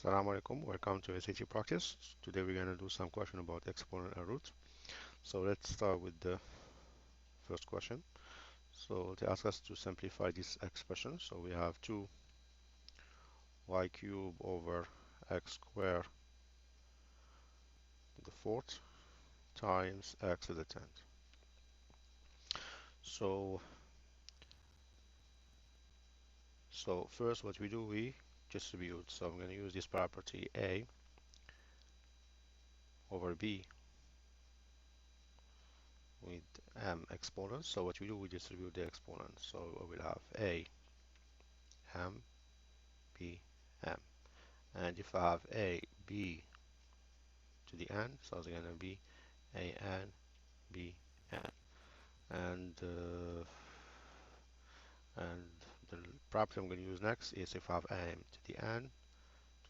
Assalamu alaikum, welcome to SAT practice. Today we're going to do some question about exponent and root. So let's start with the first question. So they ask us to simplify this expression. So we have 2y cubed over x squared to the fourth times x to the 10th. So first what we do, we distribute. So I'm going to use this property a over b with m exponents. So what we do, we distribute the exponents. So we'll have a m b m. And if I have a b to the n, so it's going to be a n b n. And the property I'm going to use next is if I have m to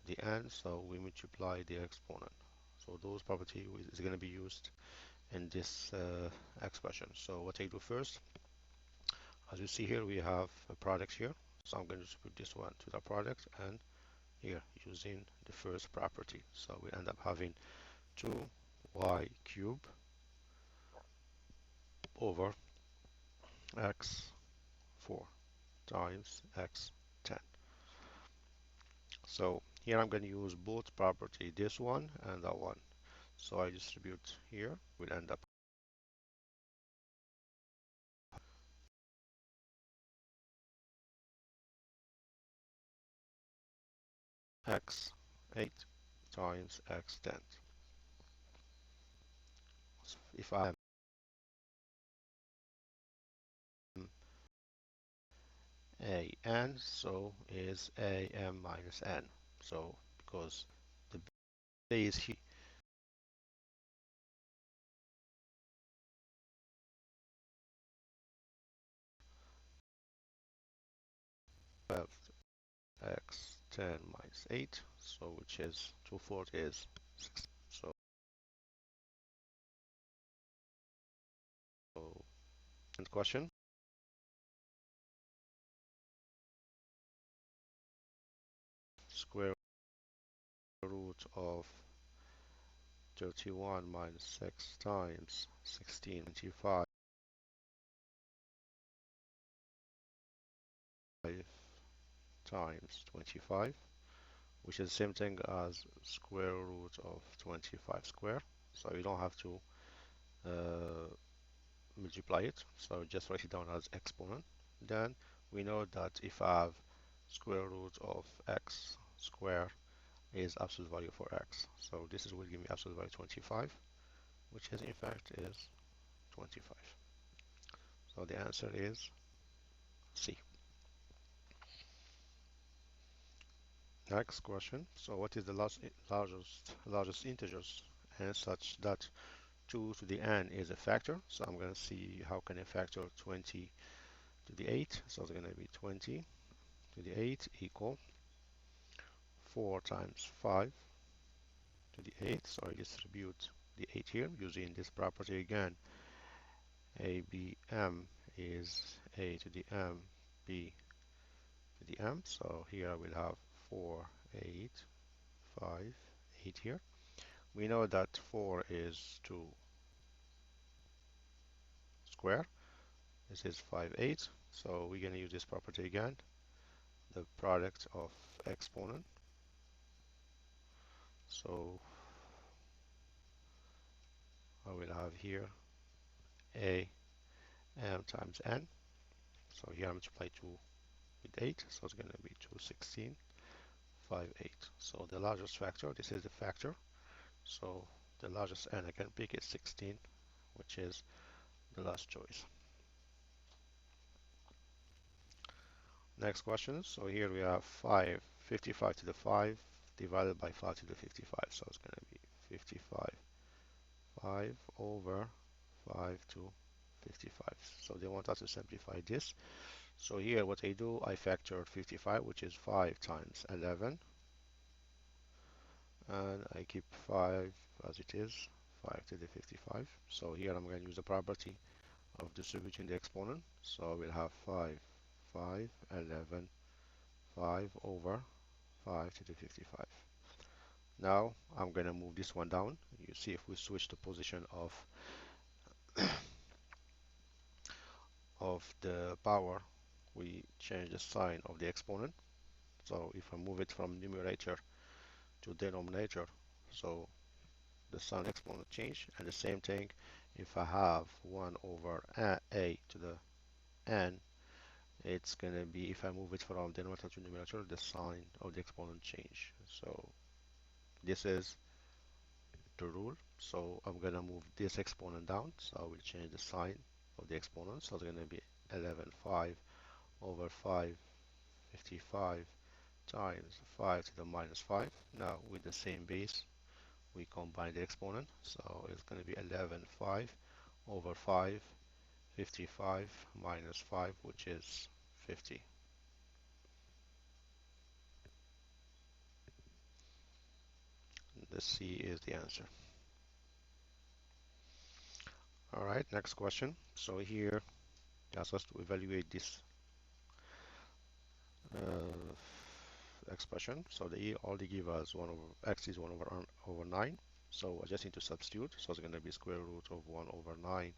the n, so we multiply the exponent. So those property is going to be used in this expression. So what I do first, as you see here, we have a product here. So I'm going to put this one to the product and here using the first property. So we end up having 2y cubed over x4 times x10. So here I'm going to use both property, this one and that one. So I distribute here, we'll end up x8 times x10. So if I have a n, so is a m minus n. So because the base here 12 x10 minus 8, so which is 2 fourths is 6. So and question, square root of 31 minus 6 times 16, 25 times 25, which is the same thing as square root of 25 square. So you don't have to multiply it. So just write it down as exponent. Then we know that if I have square root of x square is absolute value for x. So this is will give me absolute value 25, which is in fact is 25. So the answer is C. Next question. So what is the largest integers and such that 2 to the n is a factor? So I'm going to see how can I factor 20 to the 8. So it's going to be 20 to the 8 equal 4 times 5 to the 8. So I distribute the 8 here using this property again. ABM is a to the m, b to the m. So here I will have 4, 8, 5, 8 here. We know that 4 is 2 square. This is 5, 8. So we're going to use this property again. The product of exponent. So I will have here a m times n. So here I multiply 2 with 8. So it's going to be 2, 16, 5, 8. So the largest factor, this is the factor. So the largest n I can pick is 16, which is the last choice. Next question. So here we have 55 to the 5 divided by 5 to the 55. So it's going to be 55, 5 over 5 to 55. So they want us to simplify this. So here what I do, I factor 55, which is 5 times 11. And I keep 5 as it is, 5 to the 55. So here I'm going to use the property of distributing the exponent. So we'll have 5, 5, 11, 5 over 5 to the 55. Now I'm gonna move this one down. You see if we switch the position of the power, we change the sign of the exponent. So if I move it from numerator to denominator, so the sign exponent change. And the same thing if I have 1 over a to the n, it's gonna be, if I move it from denominator to numerator, the sign of the exponent change. So this is the rule. So I'm gonna move this exponent down, so I will change the sign of the exponent. So it's gonna be 11.5 over 555 times 5 to the minus 5. Now with the same base, we combine the exponent, so it's going to be 11.5 over 555 minus 5, which is 50. The C is the answer. All right, next question. So here it asks us to evaluate this expression. So they already give us 1 over x is 1 over 9. So I just need to substitute. So it's going to be square root of 1 over 9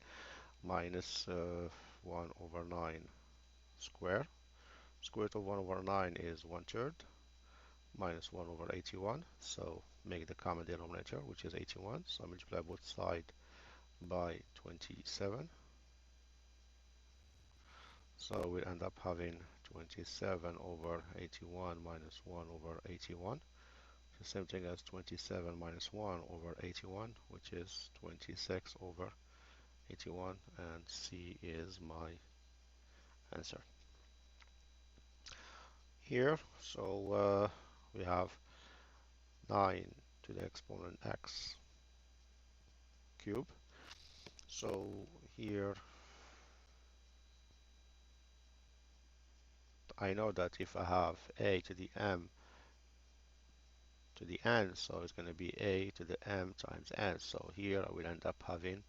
minus 1 over 9 square. Square root of 1 over 9 is 1/3 minus 1 over 81. So make the common denominator, which is 81. So multiply both sides by 27. So we end up having 27 over 81 minus 1 over 81. The same thing as 27 minus 1 over 81, which is 26 over 81, and C is my answer. Here, so we have 9 to the exponent x cube. So here I know that if I have a to the m to the n, so it's going to be a to the m times n. So here I will end up having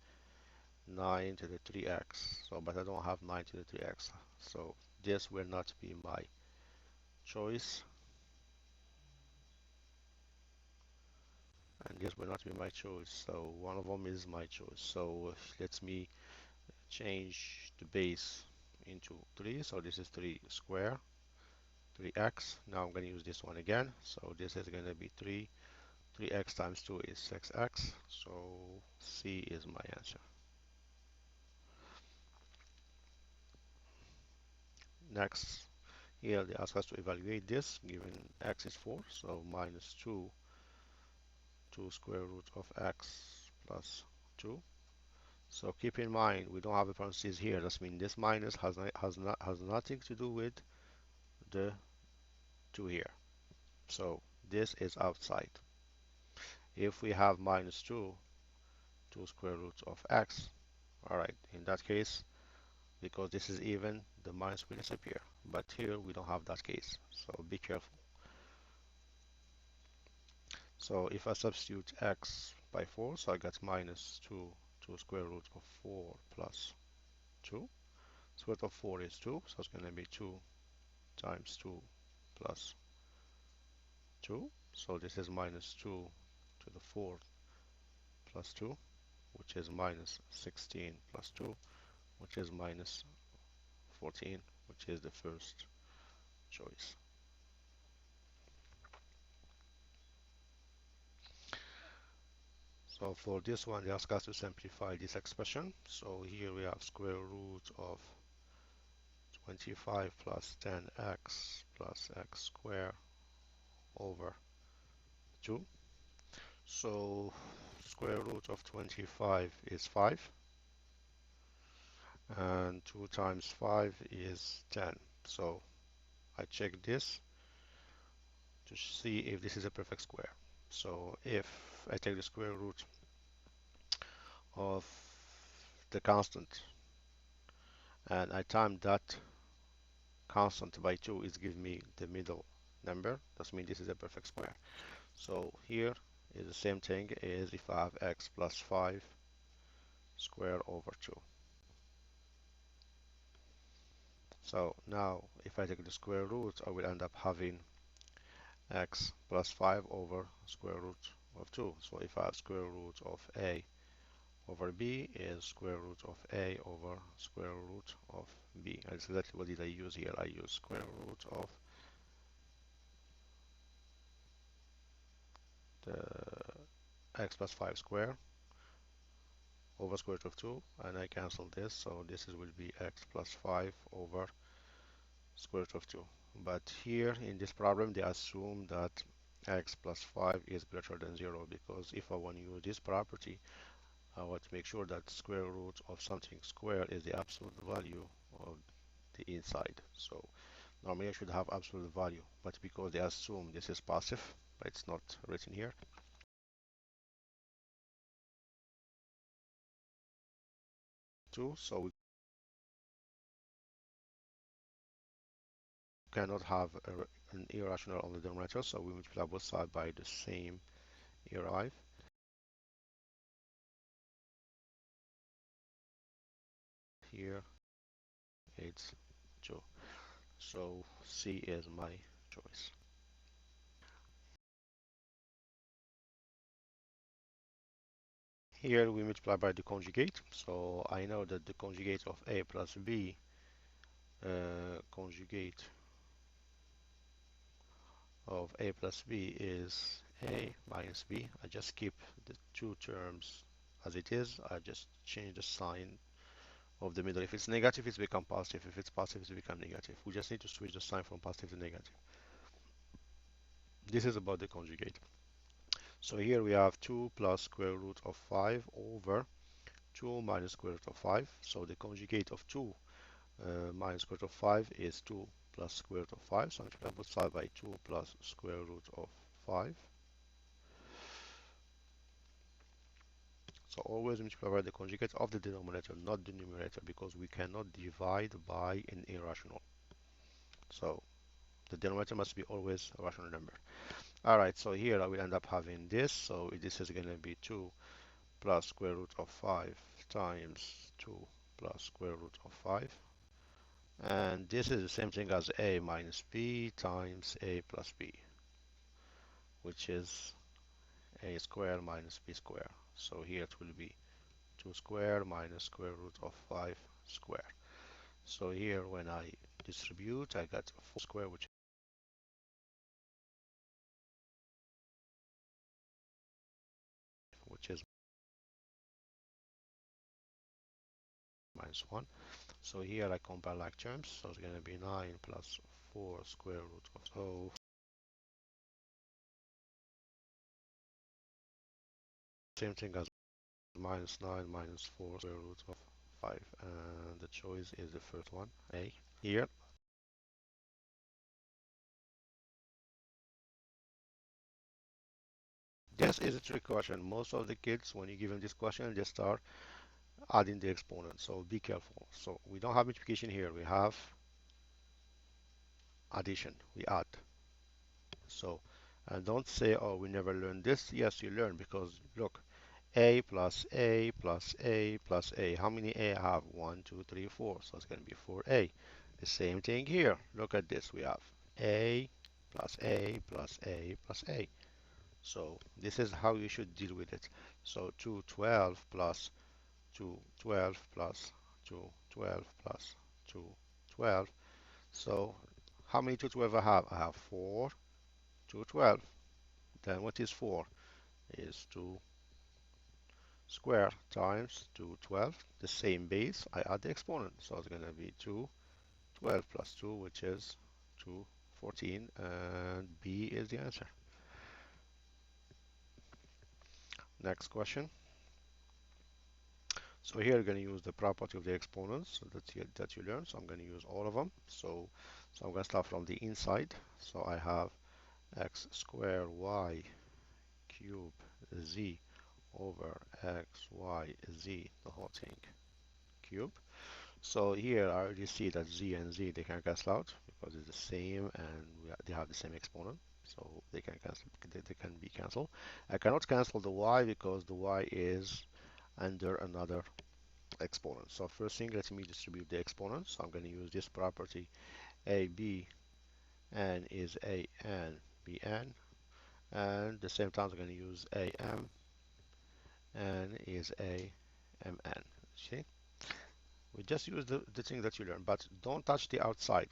9 to the 3x. So, but I don't have 9 to the 3x. So this will not be my choice, and this will not be my choice. So one of them is my choice. So let me change the base into 3. So this is 3 square, 3x. Now I'm going to use this one again. So this is going to be 3x times 2 is 6x. So C is my answer. Next, here they ask us to evaluate this, given x is 4, so minus 2 square root of x plus 2. So keep in mind, we don't have a parentheses here. That means this minus has nothing to do with the 2 here. So this is outside. If we have minus 2 square root of x, all right, in that case, because this is even, the minus will disappear. But here we don't have that case, so be careful. So if I substitute x by 4, so I got minus 2 square root of 4 plus 2. Square root of 4 is 2, so it's going to be 2 times 2 plus 2. So this is minus 2 to the 4 plus 2, which is minus 16 plus 2, which is minus 14, which is the first choice. So for this one, they ask us to simplify this expression. So here we have square root of 25 plus 10x plus x squared over 2. So square root of 25 is 5, and 2 times 5 is 10. So I check this to see if this is a perfect square. So if I take the square root of the constant and I time that constant by 2, is give me the middle number. That means this is a perfect square. So here is the same thing as if I have x plus 5 squared over 2. So now if I take the square root, I will end up having x plus 5 over square root of 2. So if I have square root of a over b is square root of a over square root of b. And exactly what did I use here? I use square root of the x plus 5 square over square root of 2, and I cancel this, so this will be x plus 5 over square root of 2. But here in this problem they assume that x plus 5 is greater than 0, because if I want to use this property I want to make sure that square root of something square is the absolute value of the inside. So normally I should have absolute value, but because they assume this is positive, but it's not written here, 2, so we cannot have an irrational on the denominator, so we multiply both sides by the same derive. Here it's 2. So C is my choice. Here we multiply by the conjugate. So I know that the conjugate of A plus B, conjugate of A plus B is A minus B. I just keep the two terms as it is. I just change the sign of the middle. If it's negative, it's become positive. If it's positive, it's become negative. We just need to switch the sign from positive to negative. This is about the conjugate. So here we have 2 plus square root of 5 over 2 minus square root of 5. So the conjugate of 2 minus square root of 5 is 2 plus square root of 5. So I'm multiply both sides by 2 plus square root of 5. So always multiply by the conjugate of the denominator, not the numerator, because we cannot divide by an irrational. So the denominator must be always a rational number. Alright, so here I will end up having this. So this is going to be 2 plus square root of 5 times 2 plus square root of 5. And this is the same thing as a minus b times a plus b, which is a square minus b square. So here it will be 2 square minus square root of 5 square. So here when I distribute, I got 4 square, which is minus 1. So here I compare like terms. So it's going to be 9 plus 4 square root of, so same thing as minus 9 minus 4 square root of 5. And the choice is the first one, A. Here, this is a trick question. Most of the kids, when you give them this question, they start adding the exponent. So be careful. So we don't have multiplication here. We have addition. We add. So, and don't say, oh, we never learned this. Yes, you learn, because look, A plus A plus A plus A. How many A I have? 1, 2, 3, 4. So it's going to be 4A. The same thing here. Look at this. We have A plus A plus A plus A. So this is how you should deal with it. So 212 plus 212 plus 212 plus 212. So how many 212 I have? I have 4 212. Then what is 4? Is 2 square times 212, the same base. I add the exponent. So it's going to be 212 plus 2, which is 214, and B is the answer. Next question. So here you're going to use the property of the exponents that you learned. So I'm going to use all of them. So I'm going to start from the inside. So I have x squared y cube z over x y z, the whole thing cube. So here I already see that z and z, they can cancel out because it's the same, and they have the same exponent. So they can cancel, they can be cancelled. I cannot cancel the y because the y is under another exponent. So first thing, let me distribute the exponents. So I'm going to use this property a b n is a n bn, and the same time we're going to use am, n is a mn. See, we just use the thing that you learned, but don't touch the outside.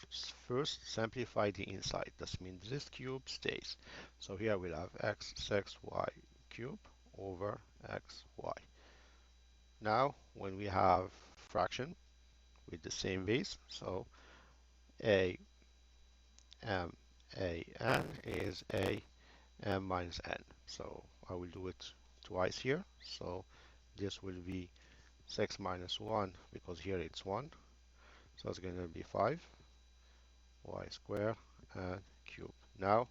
First simplify the inside. That means this cube stays. So here we'll have x 6y cube over xy. Now when we have fraction with the same base, so a m a n is a m minus n. So I will do it twice here. So this will be 6 minus 1 because here it's 1. So it's going to be 5 y squared and cube. Now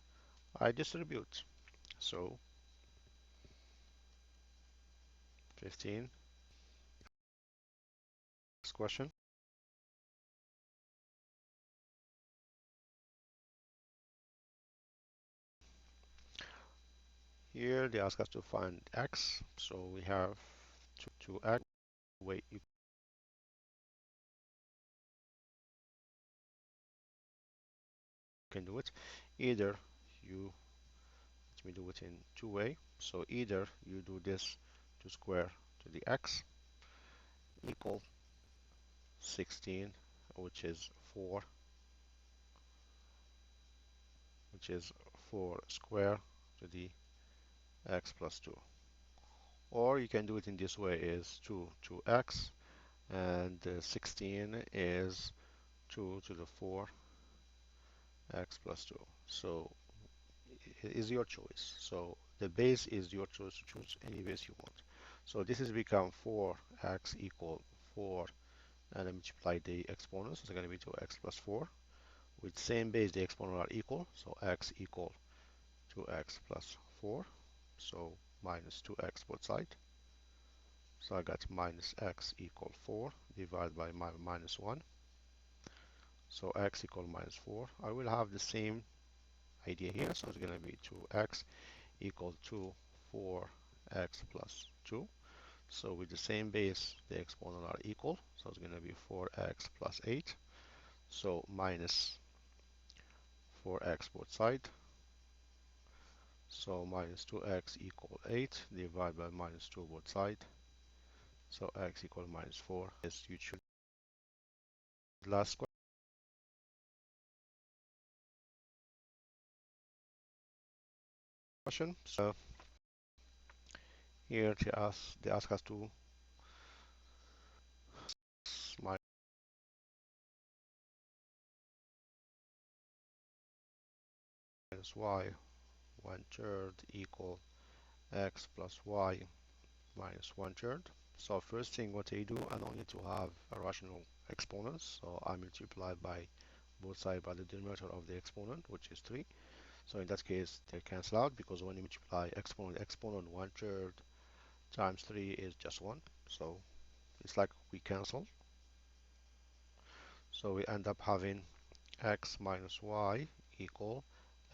I distribute. So 15. Next question. Here they ask us to find x. So we have 2x. Wait, you can do it. Either you, let me do it in two way. So either you do this to square to the x equal 16, which is 4, which is 4 square to the x plus 2. Or you can do it in this way is 2 to x, and 16 is 2 to the 4 x plus 2. So it is your choice. So the base is your choice to choose any base you want. So this has become 4x equal 4, and I multiply the exponents. So it's going to be 2x plus 4. With same base, the exponents are equal. So x equal 2x plus 4. So minus 2x both sides. So I got minus x equal 4 divided by minus 1. So x equal minus 4. I will have the same idea here. So it's going to be 2x equal to 4x plus 2. So with the same base, the exponents are equal. So it's going to be 4x plus 8. So minus 4x both sides. So minus 2x equal 8 divided by minus 2 both sides. So x equal minus 4. Yes, you should. Last question. So here they ask us to minus y 1/3 equal x plus y minus 1/3. So first thing what I do, I don't need to have a rational exponents. So I multiply by both sides by the denominator of the exponent, which is 3. So in that case, they cancel out because when you multiply exponent 1/3 times 3 is just 1. So it's like we cancel. So we end up having x minus y equal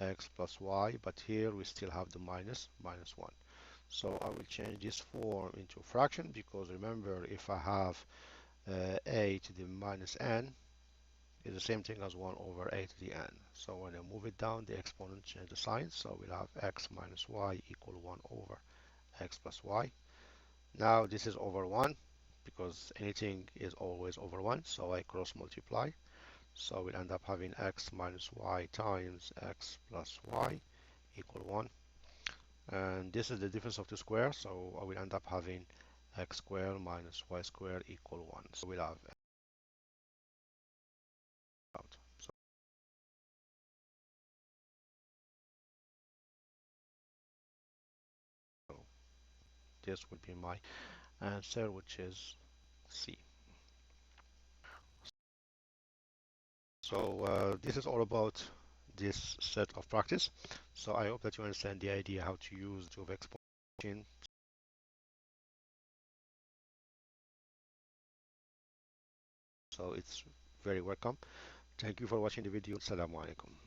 x plus y, but here we still have the minus 1. So I will change this form into fraction because remember, if I have a to the minus n is the same thing as 1 over a to the n. So when I move it down, the exponent change the sign. So we'll have x minus y equal 1 over x plus y. Now this is over 1 because anything is always over 1. So I cross multiply. So we'll end up having x minus y times x plus y equal 1. And this is the difference of the square. So I will end up having x squared minus y squared equal 1. So we'll have out. So this would be my answer, which is C. So this is all about this set of practice. So I hope that you understand the idea how to use the exponent. So it's very welcome. Thank you for watching the video. Assalamu alaikum.